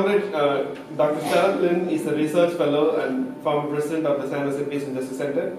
Comrade Dr. Sharat is a research fellow and former president of the San Jose Peace and Justice Center,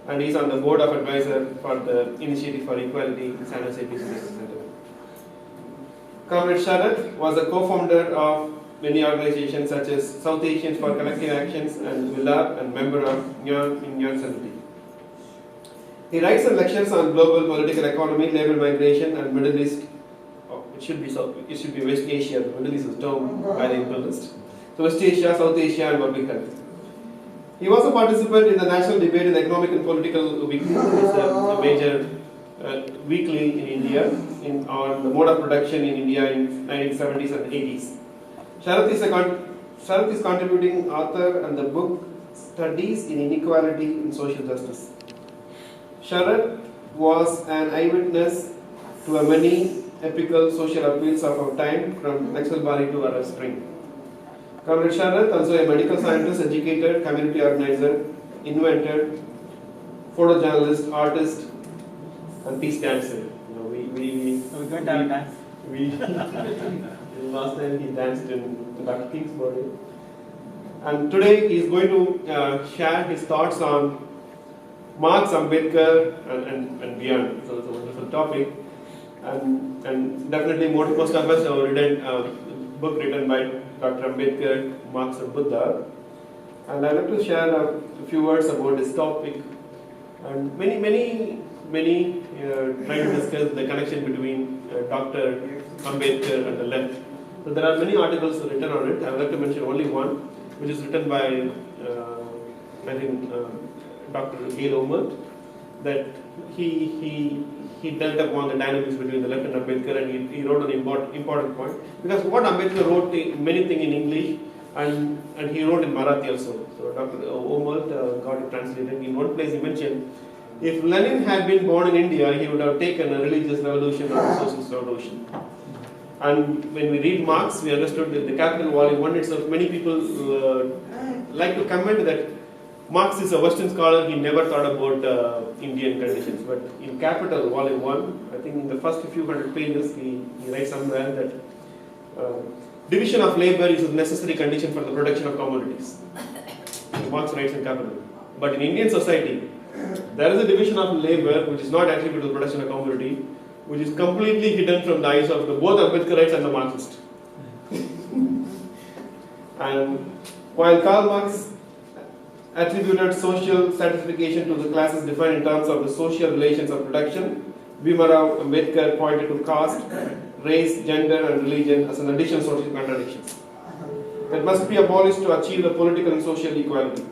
and he is on the board of advisor for the Initiative for Equality in San Jose Peace and Justice Center. Comrade Sharat was a co-founder of many organizations such as South Asians for Collective Actions and WILAB, and member of Nyon Assembly. He writes and lectures on global political economy, labor migration, and Middle East. It should be West Asia. The Middle East is termed by the imperialist. So West Asia, South Asia, and public health. He was a participant in the national debate in the Economic and Political Weekly. It's a major weekly in India on the mode of production in India in 1970s and 80s. Sharat is contributing author and the book Studies in Inequality and Social Justice. Sharat was an eyewitness to many epical social appeals of our time, from Naxalbari to Arab Spring. Comrade Sharat, also a medical scientist, educator, community organizer, inventor, photojournalist, artist, and peace dancer. We going to have a dance. Last time he danced in Dr. King's birthday. And today he is going to share his thoughts on Marx, Ambedkar, and beyond. So it's a wonderful topic. And definitely most of us have read a book written by Dr. Ambedkar, Marx and Buddha. And I'd like to share a few words about this topic. And many try to discuss the connection between Dr. Ambedkar and the left. So there are many articles written on it. I would like to mention only one, which is written by Dr. Gail Omert, that he dealt upon the dynamics between the left and Ambedkar, and he wrote an important point. Because what Ambedkar wrote many things in English, and he wrote in Marathi also. So Dr. Omert got it translated. In one place he mentioned, if Lenin had been born in India, he would have taken a religious revolution or a socialist revolution. And when we read Marx, we understood that the Capital Volume 1 itself, many people like to comment that Marx is a Western scholar, he never thought about Indian conditions. But in Capital Volume 1, I think in the first few hundred pages, he writes somewhere that division of labor is a necessary condition for the production of commodities. Marx writes in Capital. But in Indian society, there is a division of labor which is not attributed to the production of commodity, which is completely hidden from the eyes of both Ambedkarites and the Marxists. And while Karl Marx attributed social stratification to the classes defined in terms of the social relations of production, Bhimarao Ambedkar pointed to caste, race, gender, and religion as an additional social contradictions that must be abolished to achieve the political and social equality.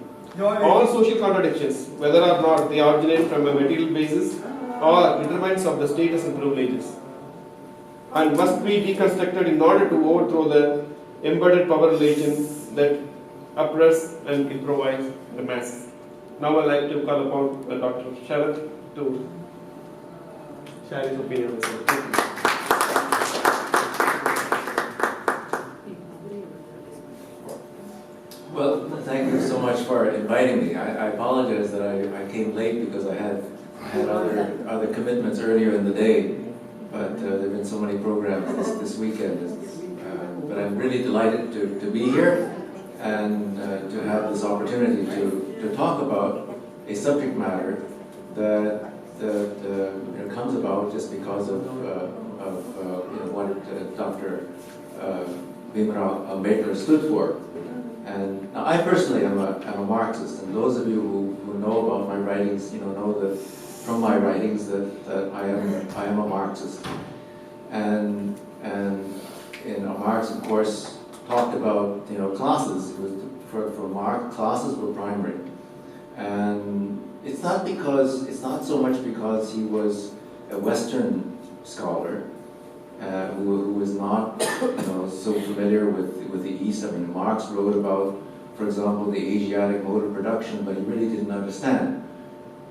All social contradictions, whether or not they originate from a material basis or determinants of the status and privileges, and must be deconstructed in order to overthrow the embedded power relations that oppress and improvise the masses. Now I'd like to call upon Dr. Sharat to share his opinion with us. Thank you. Well, thank you so much for inviting me. I apologize that I came late because I had other commitments earlier in the day, but there have been so many programs this weekend. But I'm really delighted to be here and to have this opportunity to talk about a subject matter that comes about just because of what Dr. Bhimarao Ambedkar stood for. And now I personally am a Marxist, and those of you who know about my writings, know that from my writings that I am a Marxist. And Marx, of course, talked about classes. For Marx, classes were primary, and it's not so much because he was a Western scholar who was not so familiar with the East. I mean, Marx wrote about, for example, the Asiatic mode of production, but he really didn't understand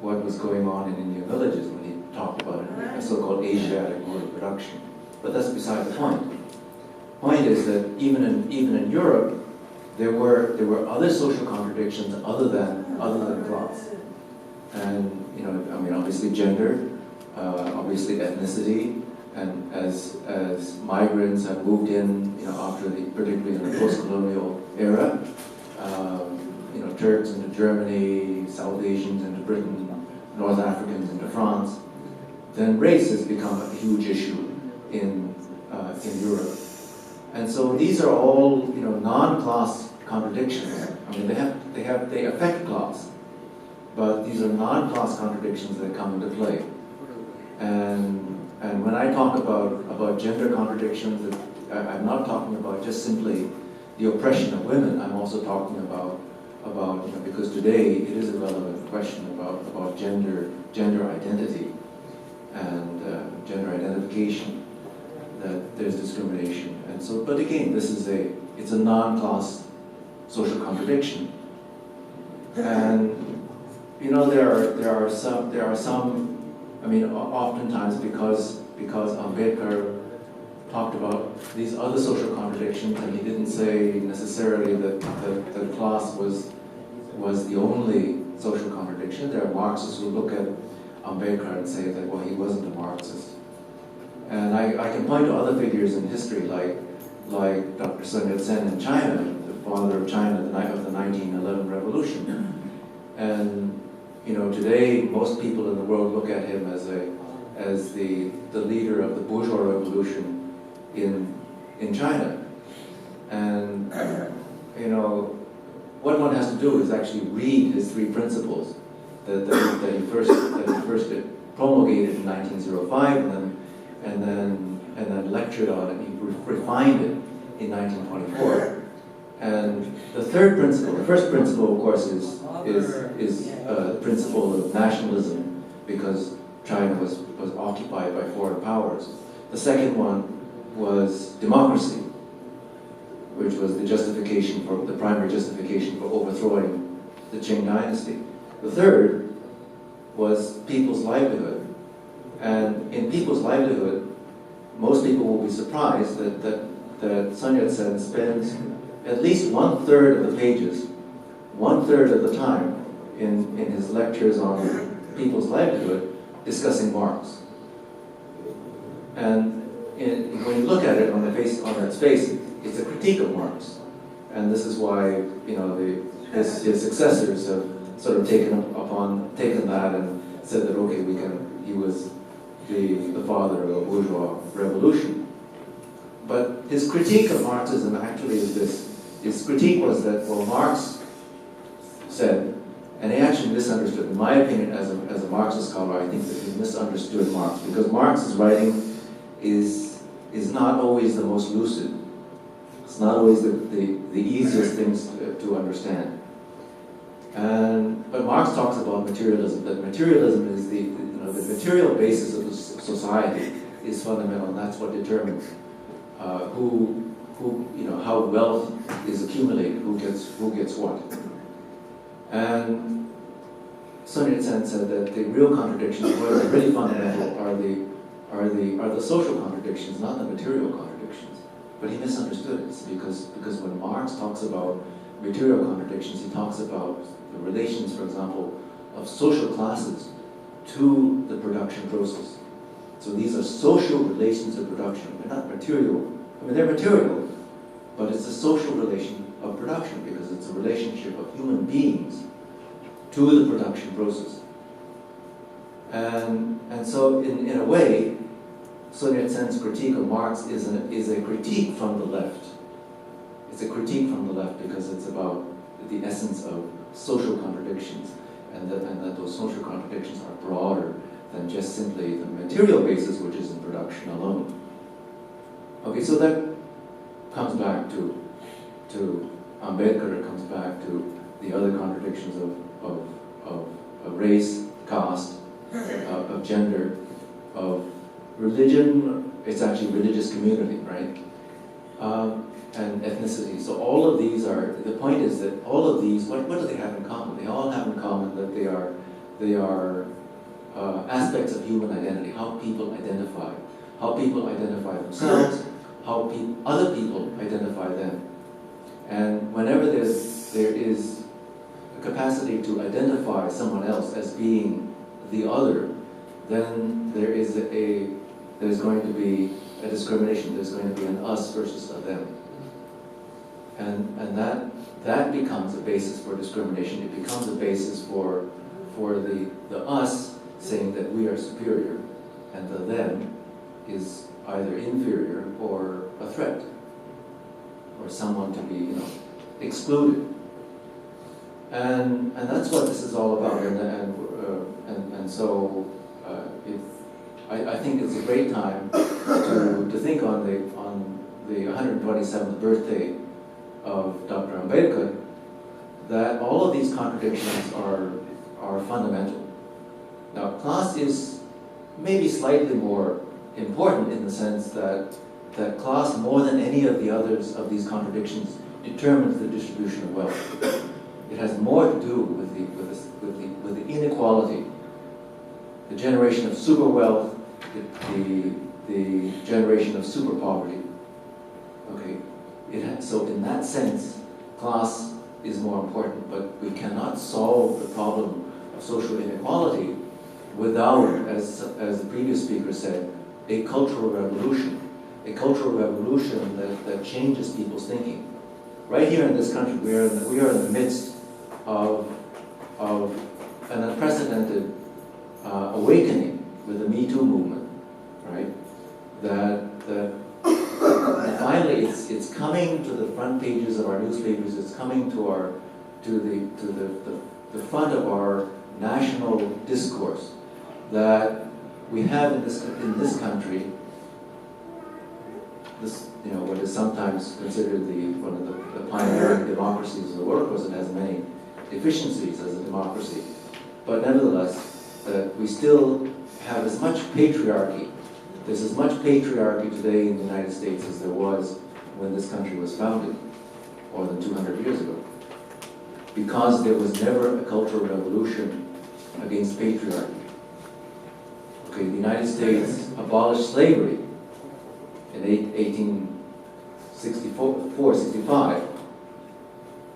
what was going on in Indian villages when he talked about it, a so-called Asiatic mode of production. But that's beside the point. The point is that even in Europe, there were other social contradictions other than class, and obviously gender, obviously ethnicity, And as migrants have moved in, after particularly in the post-colonial era, Turks into Germany, South Asians into Britain, North Africans into France, then race has become a huge issue in Europe. And so these are all, non-class contradictions. I mean, they affect class, but these are non-class contradictions that come into play. And when I talk about gender contradictions, I'm not talking about just simply the oppression of women. I'm also talking about because today it is a relevant question about gender identity and gender identification, that there's discrimination. And so, but again, it's a non-class social contradiction. And there are some. I mean, oftentimes because Ambedkar talked about these other social contradictions, and he didn't say necessarily that class was the only social contradiction. There are Marxists who look at Ambedkar and say that, well, he wasn't a Marxist. And I can point to other figures in history like Dr. Sun Yat-sen in China, the father of China, the night of the 1911 revolution. And today most people in the world look at him as the leader of the bourgeois revolution in China. And what one has to do is actually read his three principles that he first promulgated in 1905 and then lectured on it. He refined it in 1924. And the third principle, the first principle, of course, is the principle of nationalism, because China was occupied by foreign powers. The second one was democracy, which was the primary justification for overthrowing the Qing dynasty. The third was people's livelihood. And in people's livelihood, most people will be surprised that Sun Yat-sen spends at least 1/3 of the pages, 1/3 of the time in his lectures on people's livelihood discussing Marx. And when you look at it on its face, it's a critique of Marx. And this is why his successors have sort of taken that and said that, okay, he was the father of a bourgeois revolution. But his critique of Marxism actually is this. His critique was that, well, Marx said, and he actually misunderstood, in my opinion, as a Marxist scholar, I think that he misunderstood Marx, because Marx's writing is not always the most lucid. It's not always the easiest things to understand. But Marx talks about materialism, that materialism is the material basis of the society is fundamental, and that's what determines how wealth is accumulated, who gets what. And Sun Yat-sen said that the real contradictions, what are really fundamental, are the social contradictions, not the material contradictions. But he misunderstood it, because when Marx talks about material contradictions, he talks about the relations, for example, of social classes to the production process. So these are social relations of production. They're not material. I mean, they're material, but it's a social relation of production, because it's a relationship of human beings to the production process. And so in a way, Sun Yat-sen's critique of Marx is a critique from the left. It's a critique from the left because it's about the essence of social contradictions, and that those social contradictions are broader than just simply the material basis, which is in production alone. Okay, so that comes back to Ambedkar. It comes back to the other contradictions of race, caste, of gender, of religion. It's actually religious community, right? And ethnicity. So all of these the point is that all of these, what do they have in common? They all have in common that they are aspects of human identity, how people identify themselves, how other people identify them. And whenever there is a capacity to identify someone else as being the other, then there is there's going to be a discrimination. There's going to be an us versus a them. And that becomes a basis for discrimination. It becomes a basis for the us saying that we are superior, and the them is either inferior or a threat, or someone to be, excluded. And that's what this is all about. And so I think it's a great time to think on the 127th birthday of Dr. Ambedkar, that all of these contradictions are fundamental. Now, class is maybe slightly more important in the sense that class, more than any of the others of these contradictions, determines the distribution of wealth. It has more to do with the inequality, the generation of super wealth, the generation of super poverty. Okay, so in that sense, class is more important, but we cannot solve the problem of social inequality without, as the previous speaker said, a cultural revolution that changes people's thinking. Right here in this country, we are in the midst of an unprecedented awakening with the Me Too movement, right? That finally it's coming to the front pages of our newspapers. It's coming to the front of our national discourse, that we have in this country this, what is sometimes considered one of the pioneering democracies of the world. Of course, it has many deficiencies as a democracy, but nevertheless, we still have as much patriarchy. There's as much patriarchy today in the United States as there was when this country was founded, more than 200 years ago, because there was never a cultural revolution against patriarchy. Okay, the United States abolished slavery in 1864-65.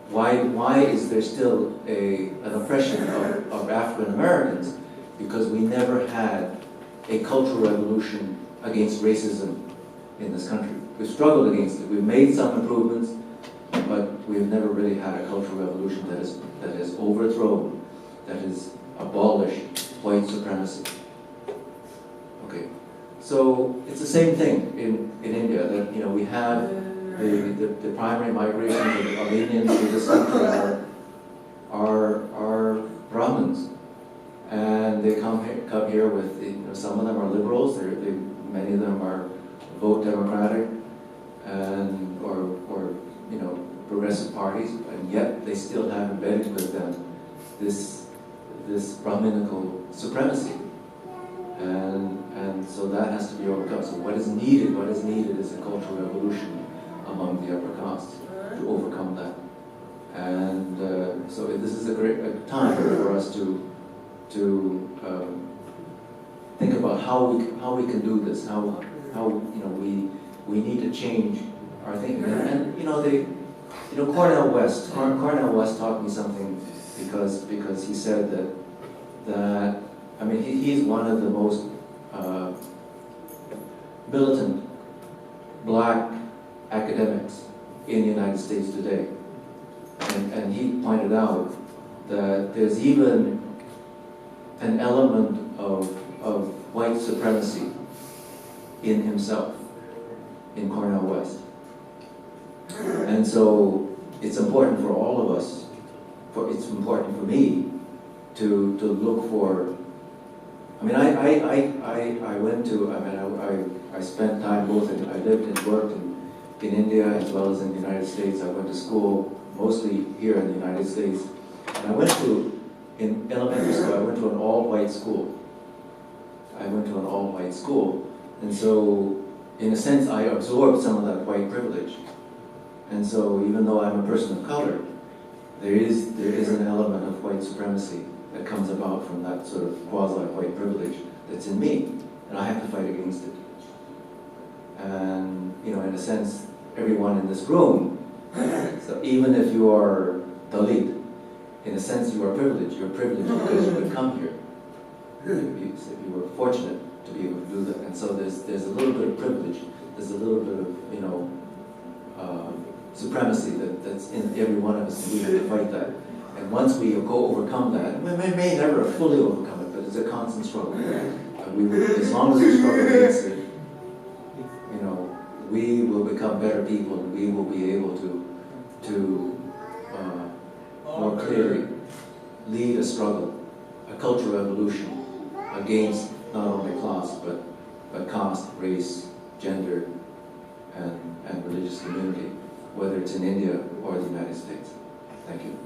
Why is there still an oppression of African Americans? Because we never had a cultural revolution against racism in this country. We've struggled against it. We've made some improvements, but we've never really had a cultural revolution that has overthrown, that has abolished white supremacy. Okay, so it's the same thing in India, that we have the primary migration of Indians to this country are Brahmins, and they come here with some of them are liberals. Many of them are vote Democratic and or progressive parties, and yet they still have embedded with them this Brahminical supremacy, and so that has to be overcome. So what is needed is a cultural revolution among the upper castes to overcome that. And so this is a great time for us to think about how we can do this. How we need to change our thinking. And Cornel West taught me something, because he said that he's one of the most militant black academics in the United States today. And he pointed out that there's even an element of white supremacy in himself, in Cornel West. And so it's important for all of us, it's important for me to look for, I spent time both I lived and worked in India as well as in the United States. I went to school mostly here in the United States. And in elementary school, I went to an all-white school. And so, in a sense, I absorbed some of that white privilege. And so, even though I'm a person of color, there is an element of white supremacy that comes about from that sort of quasi-white privilege that's in me, and I have to fight against it. And, in a sense, everyone in this room, so even if you are Dalit, in a sense you are privileged. You're privileged because you could come here. If you were fortunate to be able to do that. And so there's a little bit of privilege, there's a little bit of, supremacy that's in every one of us, and we have to fight that. And once we overcome that, we may never fully overcome it, but it's a constant struggle. As long as we struggle against it, we will become better people, and we will be able to more clearly lead a struggle, a cultural evolution against not only class, but caste, race, gender, and religious community, whether it's in India or the United States. Thank you.